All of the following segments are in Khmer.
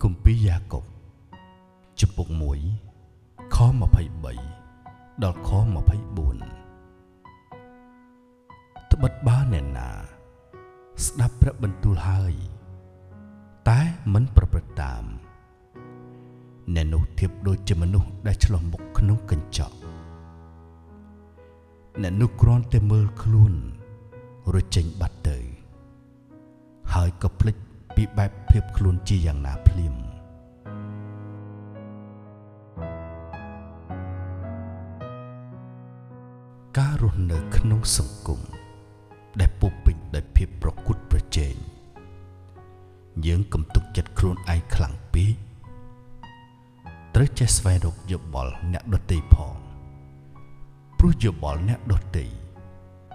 គម្ពីរយ៉ាកុបជំពូក1ខ23ដល់ខ24ត្បិតបើអ្នកណាស្ដាប់ព្រះបន្ទូលហើយតែមិនប្រព្រឹត្តតាមអ្នកនោះធៀបដូចជាមនុស្សដែលឆ្លុះមុខក្នុងកញ្ចក់អ្នកនោះគ្រាន់តែមើលខ្លួនរួចចេញបាត់ទៅហើយក៏ភ្លេចពីបែបភាពខ្លួនជាយ៉ាងណាភ្លាមការរស់នៅក្នុងសង្គមដែលពោរពេញដោយភាពប្រកួតប្រជែងយើងកុំទុកចិត្តខ្លួនឯងខ្លាំងពេកត្រូវចេះស្វែងរកយោបល់អ្នកដទៃផងព្រោះយោបល់អ្នកដទៃ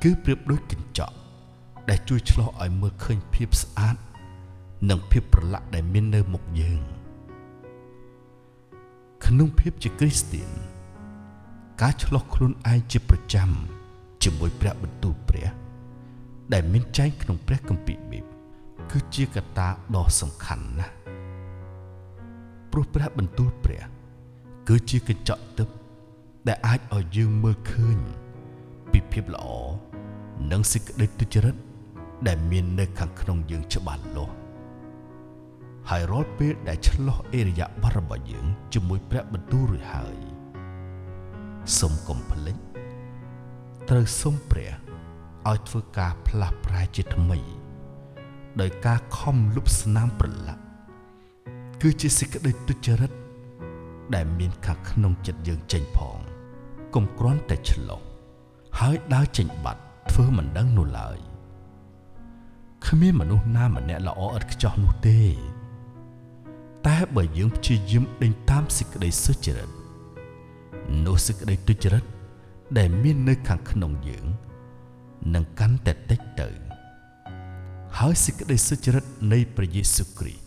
គឺប្រៀបដូចកញ្ចក់ដែលជួយឆ្លុះឲ្យមើលឃើញភាពស្អាតនិងភាពប្រឡាក់ដែលមាននៅមុខយើងក្នុងភាពជាគ្រីស្ទានការឆ្លុះខ្លួនឯងជាប្រចាំជាមួយព្រះបន្ទូលព្រះដែលមានចែងក្នុងព្រះគម្ពីរបេបគឺជាកត្តាដ៏សំខាន់ណាស់ព្រោះព្រះបន្ទូលព្រះគឺជាកញ្ចក់ទិព្វដែលអាចឲ្យយើងមើលឃើញពីភាពល្អនិងសេចក្តីទុច្ចរិតដែលមាននៅខាងក្នុងយើងច្បាស់លាស់ហើយរាល់ពេលដែលឆ្លោះអេរយាប័តរបស់យើងជាមួយព្រះបន្ទូលរួចហើយសូមកុំភ្លេចត្រូវសូមព្រះឲ្យធ្វើការផ្លាស់ប្រែជាថ្មីដោយការខំលុបស្នាមប្រឡាក់គឺជាសេចក្តីទុច្ចរិតដែលមានខាងក្នុងចិត្តយើងចេញផងកុំគ្រាន់តែឆ្លោះហើយដើរចេញបាត់ធ្វើមិនដឹងនោះឡើយគ្មានមនុស្សណាម្នាក់ល្អឥតខ្ចោះនោះទេតែបើយើងព្យាយាមដេញតាមសេចក្តីសុចរិតនោះសេចក្តីទុច្ចរិតដែលមាននៅខាងក្នុងយើងនឹងកាន់តែតិចទៅហើយសេចក្តីសុចរិតនៃព្រះយេស៊ូវគ្រីស្ទ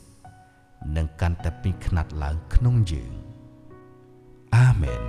នឹងកាន់តែពេញខ្នាតឡើងក្នុងយើងអាមែន